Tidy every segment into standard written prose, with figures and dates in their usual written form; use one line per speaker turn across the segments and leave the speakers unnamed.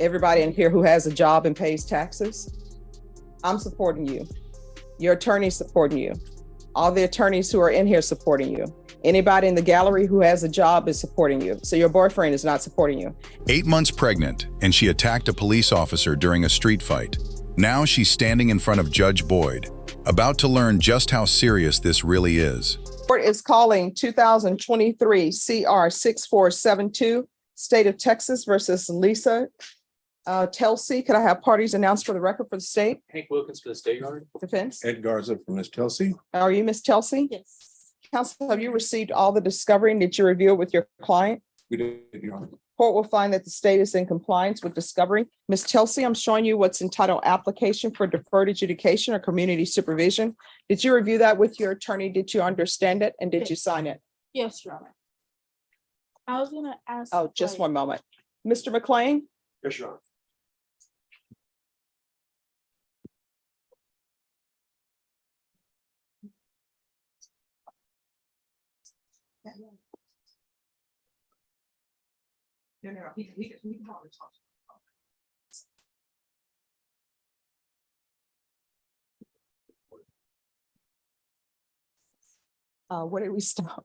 everybody in here who has a job and pays taxes. I'm supporting you. Your attorney's supporting you. All the attorneys who are in here supporting you. Anybody in the gallery who has a job is supporting you. So your boyfriend is not supporting you.
8 months pregnant, and she attacked a police officer during a street fight. Now she's standing in front of Judge Boyd, about to learn just how serious this really is.
Court is calling 2023 CR 6472, State of Texas versus Lisa Telsey. Could I have parties announced for the record for the state?
Hank Wilkins for the State Yard.
Defense.
Ed Garza from Ms. Telsey.
Are you Ms. Telsey?
Yes.
Counsel, have you received all the discovery and did you review it with your client?
We did, Your Honor.
Court will find that the state is in compliance with discovery. Ms. Telsey, I'm showing you what's entitled application for deferred adjudication or community supervision. Did you review that with your attorney? Did you understand it? And did you sign it?
Yes, Your Honor. I was gonna ask.
Oh, just one moment. Mr. McLean?
Yes, Your Honor.
Where did we stop?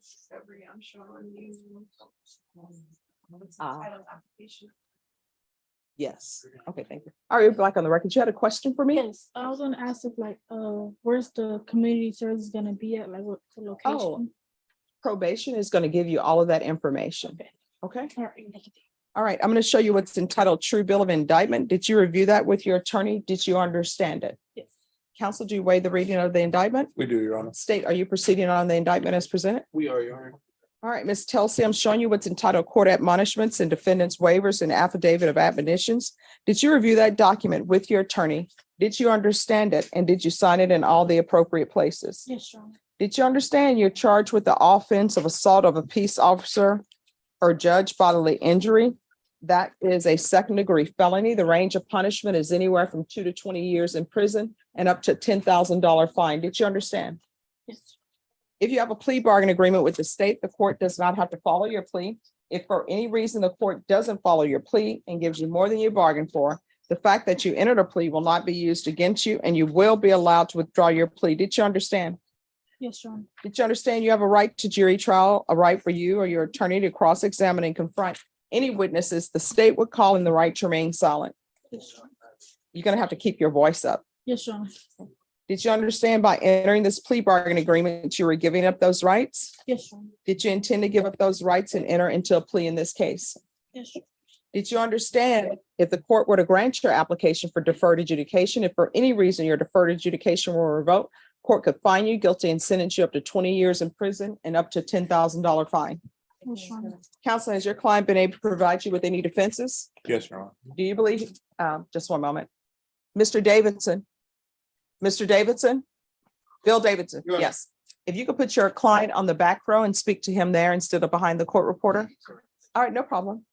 Discovery, I'm showing you.
Ah.
Application.
Yes. Okay, thank you. Are you back on the record? You had a question for me?
Yes, I was gonna ask if where's the community service gonna be at, like what the location?
Probation is going to give you all of that information. Okay.
All right, thank you.
All right. I'm going to show you what's entitled True Bill of Indictment. Did you review that with your attorney? Did you understand it?
Yes.
Counsel, do you waive the reading of the indictment?
We do, Your Honor.
State, are you proceeding on the indictment as presented?
We are, Your Honor.
All right, Ms. Telsey, I'm showing you what's entitled Court Admonishments and Defendant's Waivers and Affidavit of Admonitions. Did you review that document with your attorney? Did you understand it? And did you sign it in all the appropriate places?
Yes, Your Honor.
Did you understand you're charged with the offense of assault of a peace officer or judge bodily injury? That is a second-degree felony. The range of punishment is anywhere from 2 to 20 years in prison and up to $10,000 fine. Did you understand?
Yes.
If you have a plea bargain agreement with the state, the court does not have to follow your plea. If for any reason the court doesn't follow your plea and gives you more than you bargained for, the fact that you entered a plea will not be used against you and you will be allowed to withdraw your plea. Did you understand?
Yes, Your Honor.
Did you understand you have a right to jury trial, a right for you or your attorney to cross-examine and confront any witnesses the state would call in the right to remain silent?
Yes, Your Honor.
You're going to have to keep your voice up.
Yes, Your Honor.
Did you understand by entering this plea bargain agreement, you were giving up those rights?
Yes, Your Honor.
Did you intend to give up those rights and enter into a plea in this case?
Yes, Your Honor.
Did you understand if the court were to grant your application for deferred adjudication, if for any reason your deferred adjudication were revoked, court could find you guilty and sentence you up to 20 years in prison and up to $10,000 fine?
Yes, Your Honor.
Counsel, has your client been able to provide you with any defenses?
Yes, Your Honor.
Do you believe, just one moment. Mr. Davidson, Mr. Davidson, Bill Davidson,
Yes.
yes. If you could put your client on the back row and speak to him there instead of behind the court reporter. All right, no problem.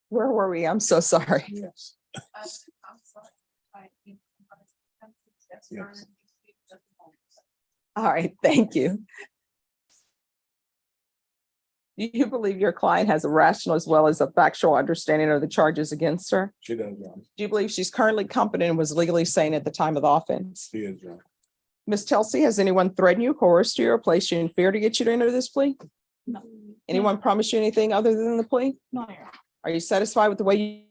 Where were we? I'm so sorry.
Yes. Yes.
All right, thank you. Do you believe your client has a rational as well as a factual understanding of the charges against her?
She does, Your Honor.
Do you believe she's currently competent and was legally sane at the time of the offense?
She is, Your Honor.
Ms. Telsey, has anyone threatened you, coerced you, or placed you in fear to get you to enter this plea?
No.
Anyone promised you anything other than the plea?
No, Your Honor.
Are you satisfied with the way you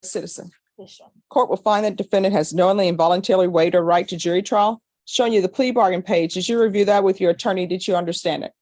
citizen?
Yes, Your Honor.
Court will find that defendant has knowingly and voluntarily waived her right to jury trial. Showing you the plea bargain page. Did you review that with your attorney? Did you understand it?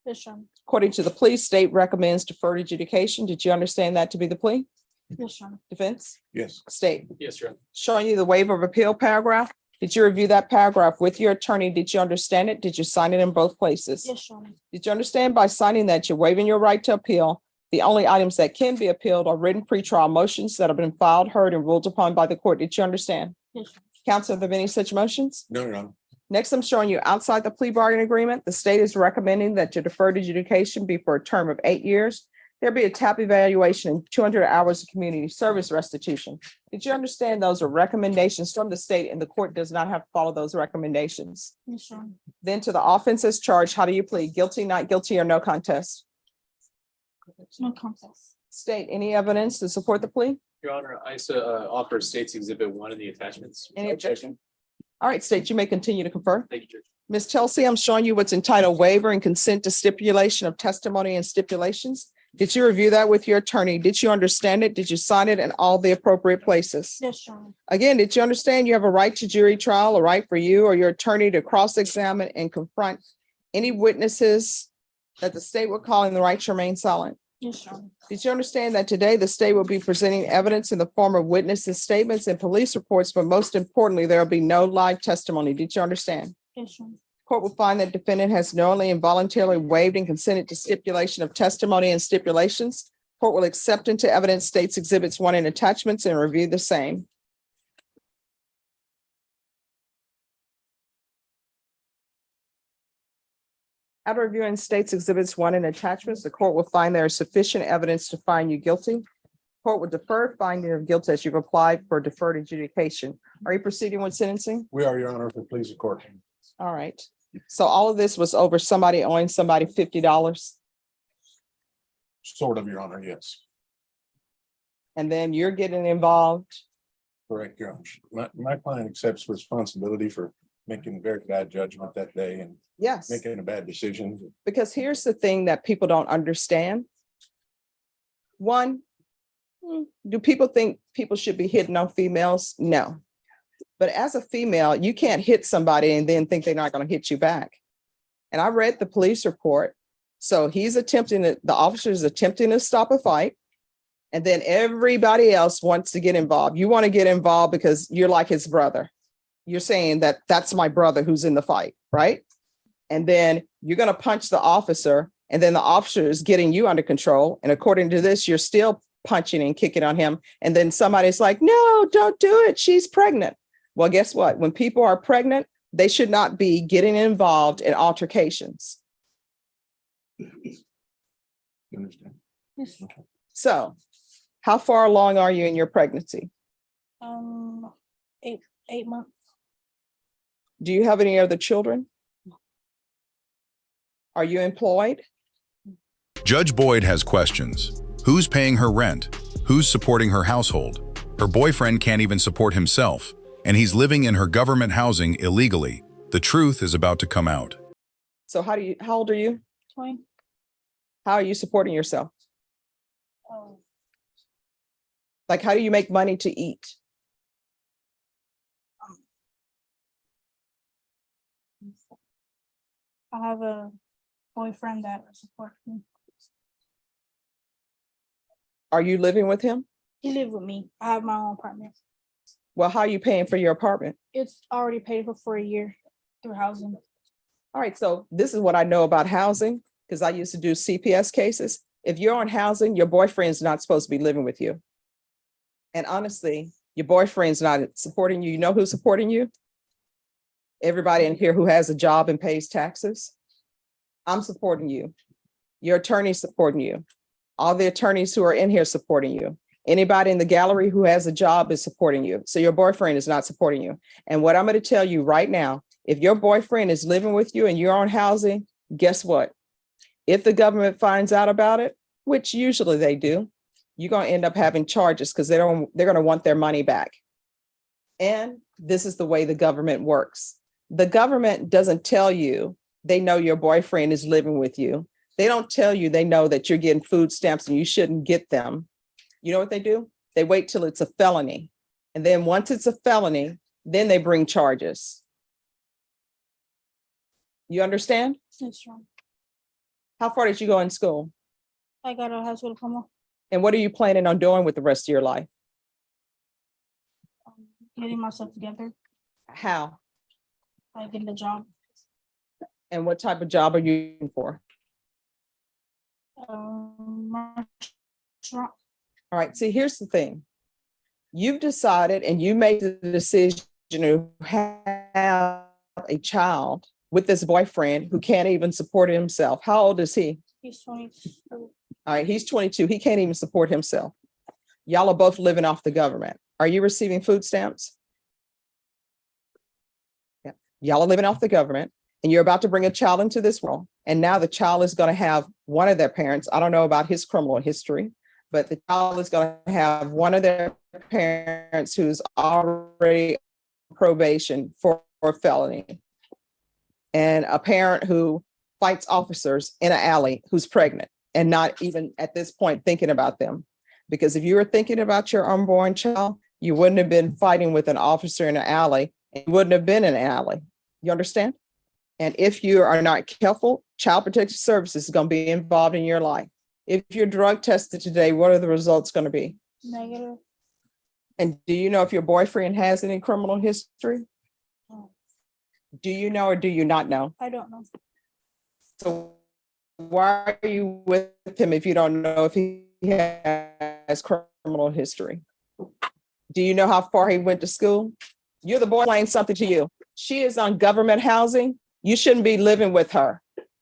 Yes, Your Honor.
According to the plea, state recommends deferred adjudication. Did you understand that to be the plea?
Yes, Your Honor.
Defense?
Yes.
State.
Yes, Your Honor.
Showing you the waiver of appeal paragraph. Did you review that paragraph with your attorney? Did you understand it? Did you sign it in both places?
Yes, Your Honor.
Did you understand by signing that you're waiving your right to appeal? The only items that can be appealed are written pretrial motions that have been filed, heard, and ruled upon by the court. Did you understand?
Yes, Your Honor.
Counsel, have there been any such motions?
No, Your Honor.
Next, I'm showing you outside the plea bargain agreement. The state is recommending that your deferred adjudication be for a term of 8 years. There'll be a TAP evaluation and 200 hours of community service restitution. Did you understand those are recommendations from the state and the court does not have to follow those recommendations?
Yes, Your Honor.
Then to the offenses charged, how do you plead? Guilty, not guilty, or no contest?
No contest.
State any evidence to support the plea?
Your Honor, I offer States Exhibit 1 in the attachments.
Any objection? All right, state, you may continue to confer.
Thank you, Judge.
Ms. Chelsea, I'm showing you what's entitled waiver and consent to stipulation of testimony and stipulations. Did you review that with your attorney? Did you understand it? Did you sign it in all the appropriate places?
Yes, Your Honor.
Again, did you understand you have a right to jury trial, a right for you or your attorney to cross-examine and confront any witnesses that the state would call in the right to remain silent?
Yes, Your Honor.
Did you understand that today the state will be presenting evidence in the form of witnesses' statements and police reports, but most importantly, there will be no live testimony? Did you understand?
Yes, Your Honor.
Court will find that defendant has knowingly and voluntarily waived and consented to stipulation of testimony and stipulations. Court will accept into evidence States Exhibits 1 and attachments and review the same. After reviewing States Exhibits 1 and attachments, the court will find there is sufficient evidence to find you guilty. Court will defer finding of guilt as you've applied for deferred adjudication. Are you proceeding with sentencing?
We are, Your Honor, if it please the court.
All right. So all of this was over somebody owing somebody $50.
Sort of, Your Honor, yes.
And then you're getting involved.
Correct, Your Honor. My client accepts responsibility for making a very bad judgment that day and
Yes,
making a bad decision.
because here's the thing that people don't understand. One, do people think people should be hitting on females? No. But as a female, you can't hit somebody and then think they're not going to hit you back. And I read the police report. So the officer is attempting to stop a fight. And then everybody else wants to get involved. You want to get involved because you're like his brother. You're saying that that's my brother who's in the fight, right? And then you're going to punch the officer and then the officer is getting you under control. And according to this, you're still punching and kicking on him. And then somebody's like, no, don't do it. She's pregnant. Well, guess what? When people are pregnant, they should not be getting involved in altercations.
You understand?
Yes.
So how far along are you in your pregnancy?
8 months.
Do you have any other children? Are you employed?
Judge Boyd has questions. Who's paying her rent? Who's supporting her household? Her boyfriend can't even support himself, and he's living in her government housing illegally. The truth is about to come out.
So how old are you?
20.
How are you supporting yourself?
Oh,
Like, how do you make money to eat?
I have a boyfriend that supports me.
Are you living with him?
He lives with me. I have my own apartment.
Well, how are you paying for your apartment?
It's already paid for a year through housing.
All right, so this is what I know about housing, because I used to do CPS cases. If you're on housing, your boyfriend's not supposed to be living with you. And honestly, your boyfriend's not supporting you. You know who's supporting you? Everybody in here who has a job and pays taxes. I'm supporting you. Your attorney's supporting you. All the attorneys who are in here supporting you. Anybody in the gallery who has a job is supporting you. So your boyfriend is not supporting you. And what I'm going to tell you right now, if your boyfriend is living with you and you're on housing, guess what? If the government finds out about it, which usually they do, you're going to end up having charges because they're going to want their money back. And this is the way the government works. The government doesn't tell you they know your boyfriend is living with you. They don't tell you they know that you're getting food stamps and you shouldn't get them. You know what they do? They wait till it's a felony. And then once it's a felony, then they bring charges. You understand?
That's wrong.
How far did you go in school?
I got a high school diploma.
And what are you planning on doing with the rest of your life?
Getting myself together.
How?
Like getting a job.
And what type of job are you looking for?
Restaurant.
All right, see, here's the thing. You've decided and you made the decision to have a child with this boyfriend who can't even support himself. How old is he?
He's 22.
All right, he's 22. He can't even support himself. Y'all are both living off the government. Are you receiving food stamps? Yeah. Y'all are living off the government, and you're about to bring a child into this world. And now the child is going to have one of their parents. I don't know about his criminal history, but the child is going to have one of their parents who's already on probation for a felony, and a parent who fights officers in an alley who's pregnant and not even at this point thinking about them. Because if you were thinking about your unborn child, you wouldn't have been fighting with an officer in an alley, and you wouldn't have been in an alley. You understand? And if you are not careful, Child Protective Services is going to be involved in your life. If you're drug tested today, what are the results going to be?
Negative.
And do you know if your boyfriend has any criminal history?
No.
Do you know or do you not know?
I don't know.
So why are you with him if you don't know if he has criminal history? Do you know how far he went to school? You're the boy explain something to you. She is on government housing. You shouldn't be living with her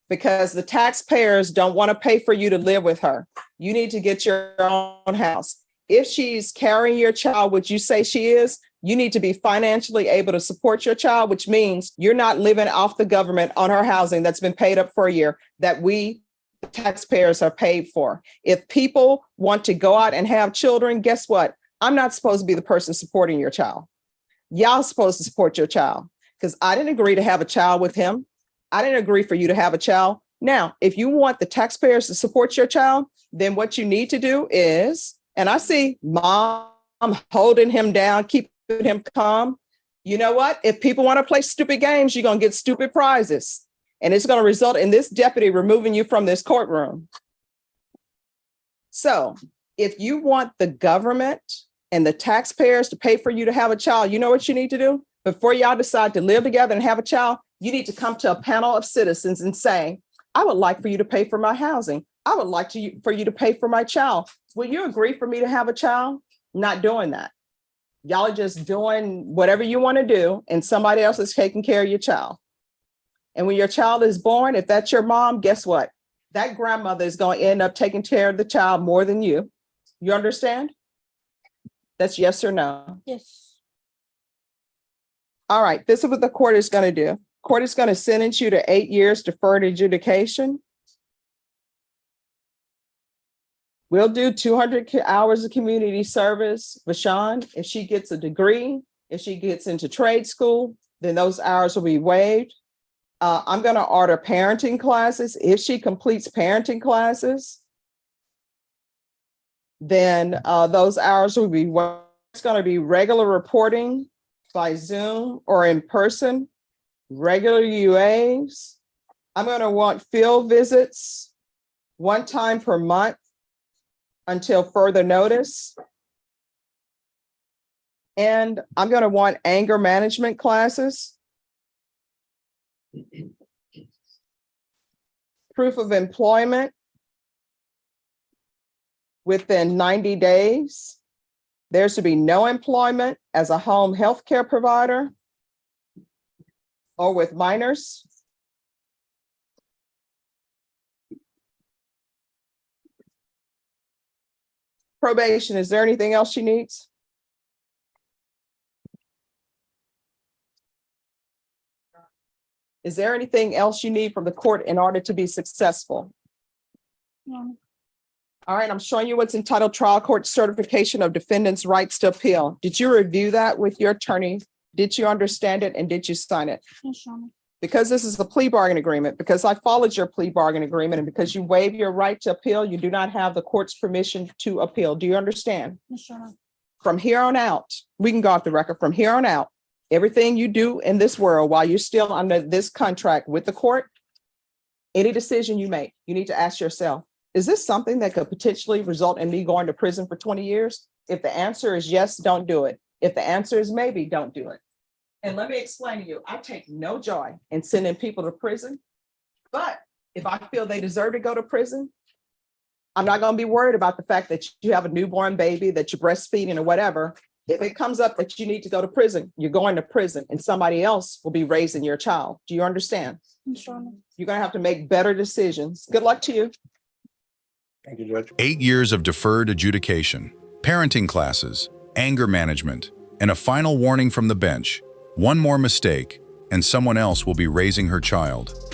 because the taxpayers don't want to pay for you to live with her. You need to get your own house. If she's carrying your child, which you say she is, you need to be financially able to support your child, which means you're not living off the government on her housing that's been paid up for a year that we, the taxpayers, are paid for. If people want to go out and have children, guess what? I'm not supposed to be the person supporting your child. Y'all supposed to support your child because I didn't agree to have a child with him. I didn't agree for you to have a child. Now, if you want the taxpayers to support your child, then what you need to do is, and I see mom holding him down, keeping him calm. You know what? If people want to play stupid games, you're going to get stupid prizes. And it's going to result in this deputy removing you from this courtroom. So if you want the government and the taxpayers to pay for you to have a child, you know what you need to do? Before y'all decide to live together and have a child, you need to come to a panel of citizens and say, I would like for you to pay for my housing. I would like for you to pay for my child. Will you agree for me to have a child? Not doing that. Y'all are just doing whatever you want to do, and somebody else is taking care of your child. And when your child is born, if that's your mom, guess what? That grandmother is going to end up taking care of the child more than you. You understand? That's yes or no.
Yes.
All right, this is what the court is going to do. Court is going to sentence you to 8 years deferred adjudication. We'll do 200 hours of community service. Vashawn, if she gets a degree, if she gets into trade school, then those hours will be waived. I'm going to order parenting classes. If she completes parenting classes, then those hours will be waived. It's going to be regular reporting by Zoom or in person, regular UAs. I'm going to want field visits 1 time per month until further notice. And I'm going to want anger management classes. Proof of employment within 90 days. There should be no employment as a home health care provider or with minors. Probation, is there anything else she needs? Is there anything else you need from the court in order to be successful?
No.
All right, I'm showing you what's entitled Trial Court Certification of Defendant's Rights to Appeal. Did you review that with your attorney? Did you understand it and did you sign it?
Yes, Shawna.
Because this is the plea bargain agreement, because I followed your plea bargain agreement, and because you waive your right to appeal, you do not have the court's permission to appeal. Do you understand?
Yes, Shawna.
From here on out, we can go off the record. From here on out, everything you do in this world while you're still under this contract with the court, any decision you make, you need to ask yourself, is this something that could potentially result in me going to prison for 20 years? If the answer is yes, don't do it. If the answer is maybe, don't do it. And let me explain to you, I take no joy in sending people to prison, but if I feel they deserve to go to prison, I'm not going to be worried about the fact that you have a newborn baby, that you're breastfeeding or whatever. If it comes up that you need to go to prison, you're going to prison and somebody else will be raising your child. Do you understand?
Yes, Shawna.
You're going to have to make better decisions. Good luck to you.
Thank you, Judge.
8 years of deferred adjudication, parenting classes, anger management, and a final warning from the bench. One more mistake, and someone else will be raising her child.